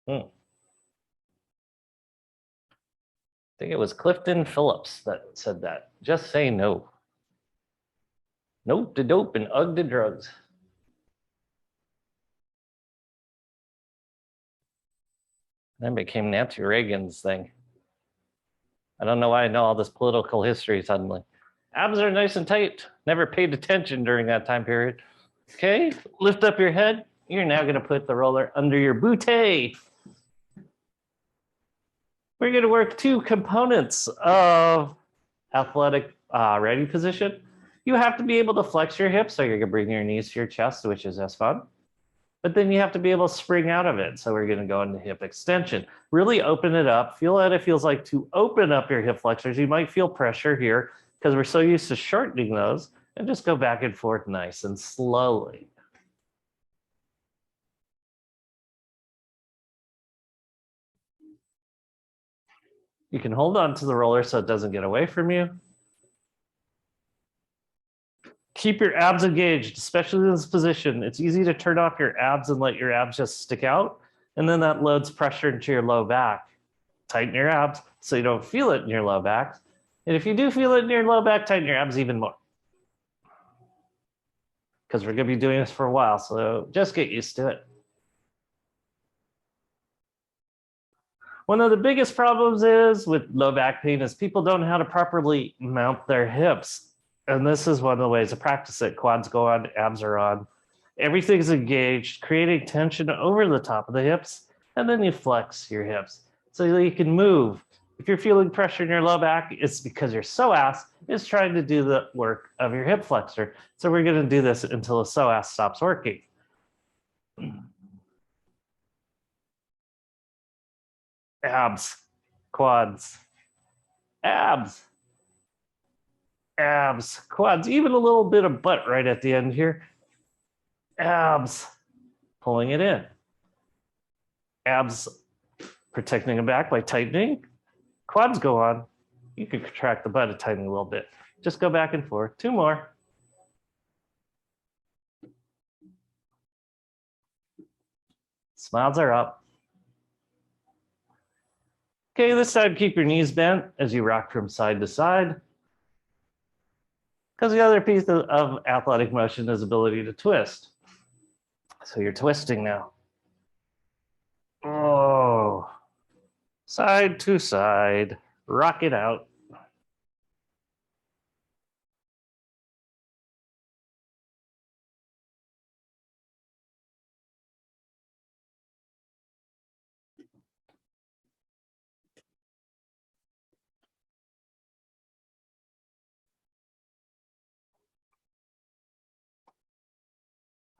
I think it was Clifton Phillips that said that. Just say no. Nope to dope and ugh to drugs. That became Nancy Reagan's thing. I don't know why I know all this political history suddenly. Abs are nice and tight. Never paid attention during that time period. Okay, lift up your head. You're now going to put the roller under your bootay. We're going to work two components of athletic ready position. You have to be able to flex your hips, so you're going to bring your knees to your chest, which is as fun. But then you have to be able to spring out of it. So we're going to go into hip extension. Really open it up. Feel what it feels like to open up your hip flexors. You might feel pressure here because we're so used to shortening those. And just go back and forth nice and slowly. You can hold on to the roller so it doesn't get away from you. Keep your abs engaged, especially in this position. It's easy to turn off your abs and let your abs just stick out. And then that loads pressure into your low back. Tighten your abs so you don't feel it in your low back. And if you do feel it in your low back, tighten your abs even more. Because we're going to be doing this for a while, so just get used to it. One of the biggest problems is with low back pain is people don't know how to properly mount their hips. And this is one of the ways to practice it. Quads go on, abs are on. Everything's engaged, creating tension over the top of the hips, and then you flex your hips so that you can move. If you're feeling pressure in your low back, it's because your psoas is trying to do the work of your hip flexor. So we're going to do this until the psoas stops working. Abs, quads, abs, abs, quads, even a little bit of butt right at the end here. Abs, pulling it in. Abs, protecting the back by tightening. Quads go on. You can contract the butt a tiny little bit. Just go back and forth. 2 more. Smiles are up. Okay, this time keep your knees bent as you rock from side to side. Because the other piece of athletic motion is ability to twist. So you're twisting now. Oh, side to side, rock it out.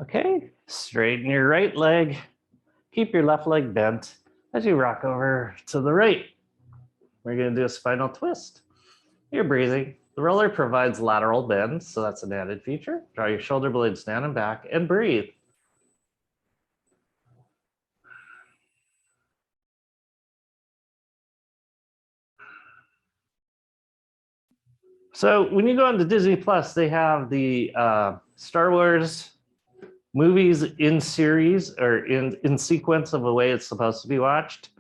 Okay, straighten your right leg. Keep your left leg bent as you rock over to the right. We're going to do a spinal twist. You're breathing. The roller provides lateral bend, so that's an added feature. Draw your shoulder blades down and back and breathe. So when you go on to Disney Plus, they have the Star Wars movies in series or in sequence of the way it's supposed to be watched.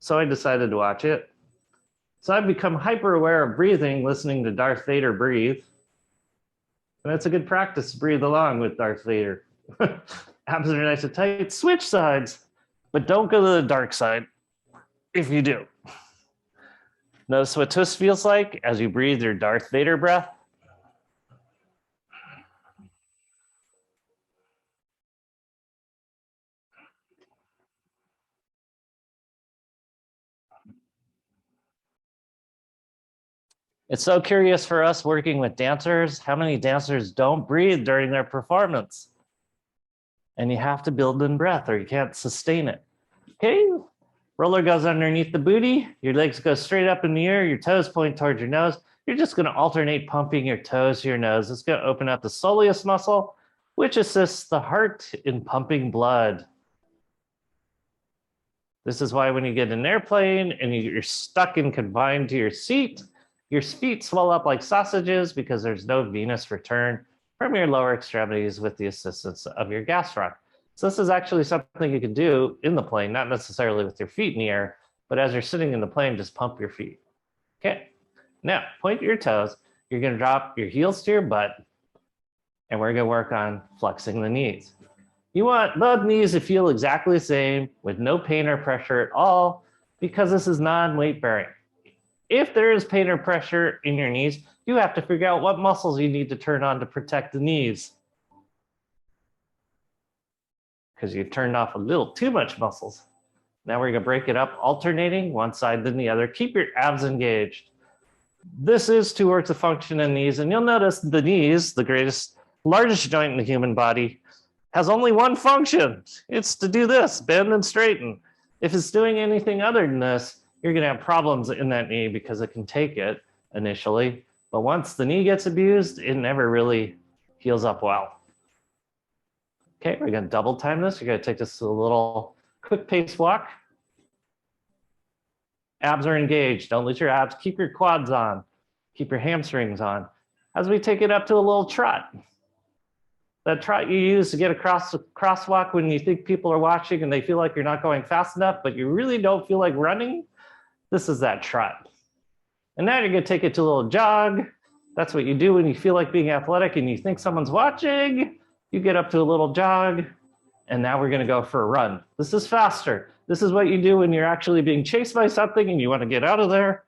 So I decided to watch it. So I've become hyper aware of breathing, listening to Darth Vader breathe. And it's a good practice to breathe along with Darth Vader. Abs are nice and tight. Switch sides, but don't go to the dark side if you do. Notice what twist feels like as you breathe your Darth Vader breath. It's so curious for us working with dancers, how many dancers don't breathe during their performance? And you have to build in breath or you can't sustain it. Okay, roller goes underneath the booty, your legs go straight up in the air, your toes point towards your nose. You're just gonna alternate pumping your toes to your nose. It's gonna open up the soleus muscle, which assists the heart in pumping blood. This is why when you get in an airplane and you're stuck and confined to your seat, your feet swell up like sausages because there's no venous return from your lower extremities with the assistance of your gastroc. So this is actually something you can do in the plane, not necessarily with your feet in the air, but as you're sitting in the plane, just pump your feet. Okay, now point your toes. You're gonna drop your heels to your butt, and we're gonna work on flexing the knees. You want the knees to feel exactly the same with no pain or pressure at all, because this is non-weight bearing. If there is pain or pressure in your knees, you have to figure out what muscles you need to turn on to protect the knees. Because you've turned off a little too much muscles. Now we're gonna break it up, alternating one side then the other. Keep your abs engaged. This is to work the function in knees, and you'll notice the knees, the largest joint in the human body, has only one function. It's to do this, bend and straighten. If it's doing anything other than this, you're gonna have problems in that knee because it can take it initially, but once the knee gets abused, it never really heals up well. Okay, we're gonna double time this. You're gonna take this to a little quick pace walk. Abs are engaged, don't lose your abs. Keep your quads on, keep your hamstrings on. As we take it up to a little trot. That trot you use to get across the crosswalk when you think people are watching and they feel like you're not going fast enough, but you really don't feel like running. This is that trot. And now you're gonna take it to a little jog. That's what you do when you feel like being athletic and you think someone's watching. You get up to a little jog, and now we're gonna go for a run. This is faster. This is what you do when you're actually being chased by something and you wanna get out of there.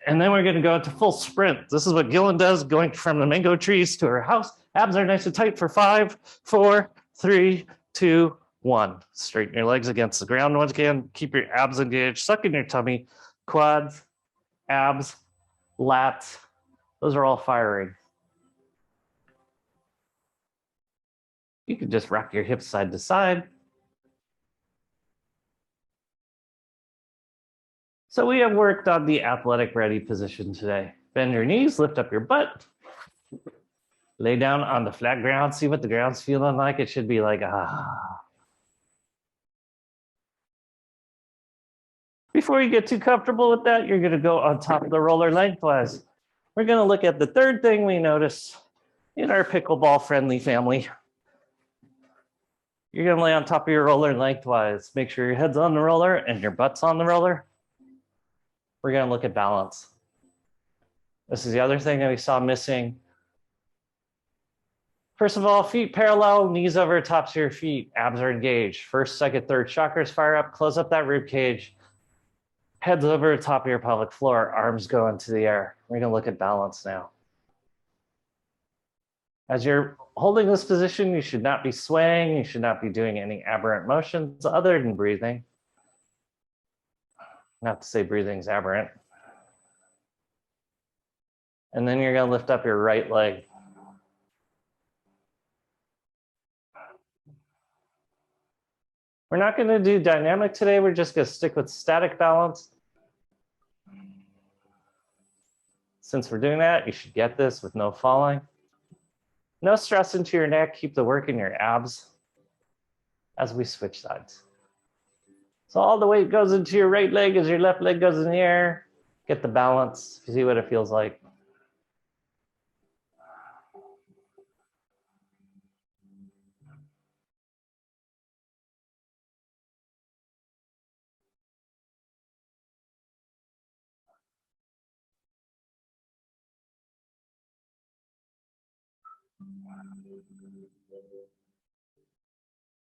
And then we're gonna go into full sprint. This is what Gillen does, going from the mango trees to her house. Abs are nice and tight for 5, 4, 3, 2, 1. Straighten your legs against the ground once again. Keep your abs engaged. Suck in your tummy, quads, abs, lats. Those are all firing. You can just rock your hips side to side. So we have worked on the athletic ready position today. Bend your knees, lift up your butt. Lay down on the flat ground. See what the ground's feeling like. It should be like, ah. Before you get too comfortable with that, you're gonna go on top of the roller lengthwise. We're gonna look at the third thing we notice in our pickleball friendly family. You're gonna lay on top of your roller lengthwise. Make sure your head's on the roller and your butt's on the roller. We're gonna look at balance. This is the other thing that we saw missing. First of all, feet parallel, knees over tops of your feet, abs are engaged. First, second, third chakras fire up, close up that rib cage. Heads over the top of your pelvic floor, arms go into the air. We're gonna look at balance now. As you're holding this position, you should not be swaying. You should not be doing any aberrant motions other than breathing. Not to say breathing's aberrant. And then you're gonna lift up your right leg. We're not gonna do dynamic today. We're just gonna stick with static balance. Since we're doing that, you should get this with no falling. No stress into your neck. Keep the work in your abs as we switch sides. So all the weight goes into your right leg as your left leg goes in the air. Get the balance. See what it feels like.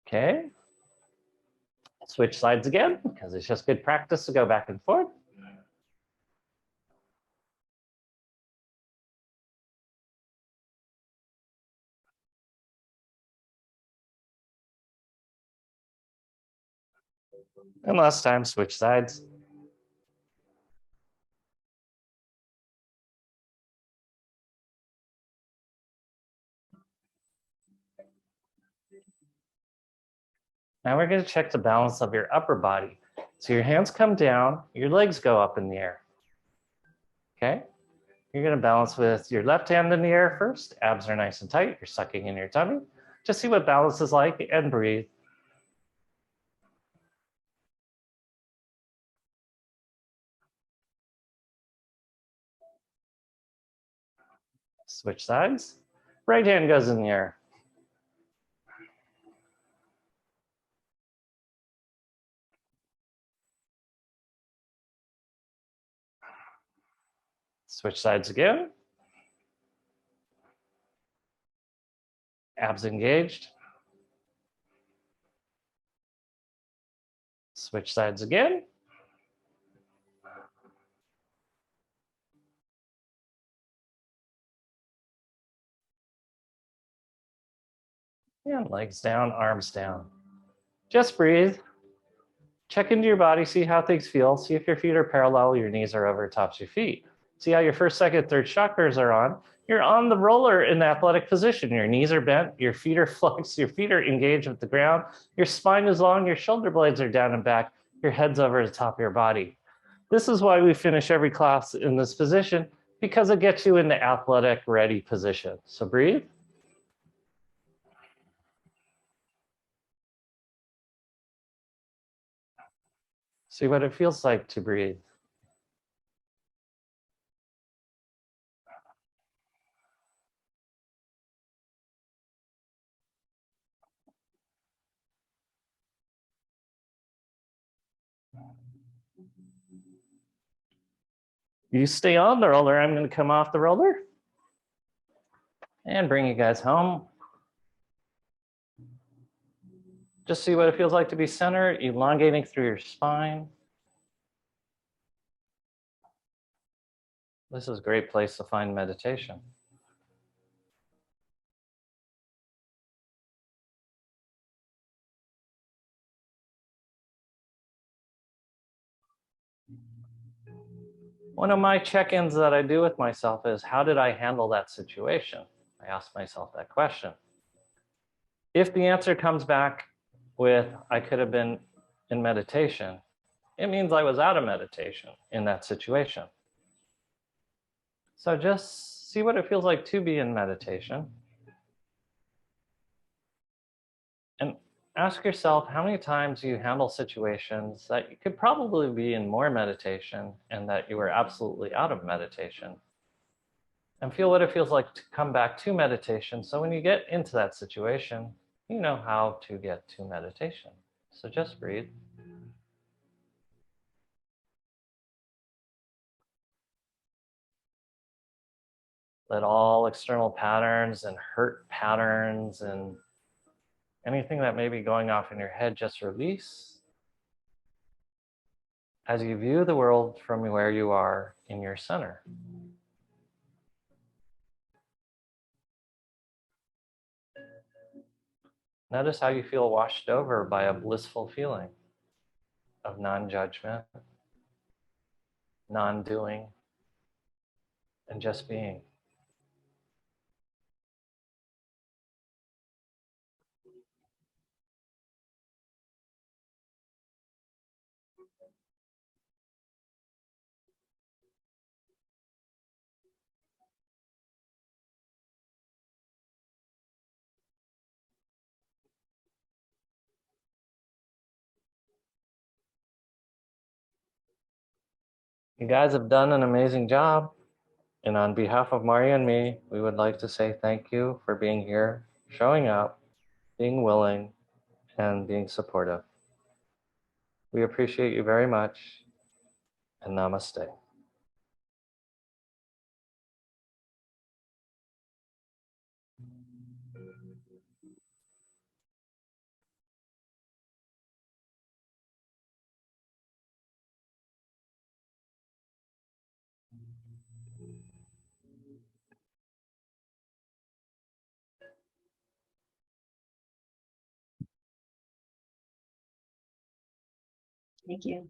Okay. Switch sides again, because it's just good practice to go back and forth. And last time, switch sides. Now we're going to check the balance of your upper body. So your hands come down, your legs go up in the air. Okay? You're going to balance with your left hand in the air first. Abs are nice and tight. You're sucking in your tummy. Just see what balance is like and breathe. Switch sides. Right hand goes in the air. Switch sides again. Abs engaged. Switch sides again. And legs down, arms down. Just breathe. Check into your body, see how things feel. See if your feet are parallel, your knees are over tops of your feet. See how your first, second, third chakras are on. You're on the roller in the athletic position. Your knees are bent, your feet are flexed, your feet are engaged with the ground. Your spine is long, your shoulder blades are down and back, your head's over the top of your body. This is why we finish every class in this position, because it gets you in the athletic ready position. So breathe. See what it feels like to breathe. You stay on the roller. I'm going to come off the roller and bring you guys home. Just see what it feels like to be centered, elongating through your spine. This is a great place to find meditation. One of my check-ins that I do with myself is, how did I handle that situation? I ask myself that question. If the answer comes back with, I could have been in meditation, it means I was out of meditation in that situation. So just see what it feels like to be in meditation. And ask yourself how many times you handle situations that you could probably be in more meditation and that you were absolutely out of meditation. And feel what it feels like to come back to meditation. So when you get into that situation, you know how to get to meditation. So just breathe. Let all external patterns and hurt patterns and anything that may be going off in your head just release as you view the world from where you are in your center. Notice how you feel washed over by a blissful feeling of non-judgment, non-doing, and just being. You guys have done an amazing job. And on behalf of Mario and me, we would like to say thank you for being here, showing up, being willing, and being supportive. We appreciate you very much, and namaste. Thank you.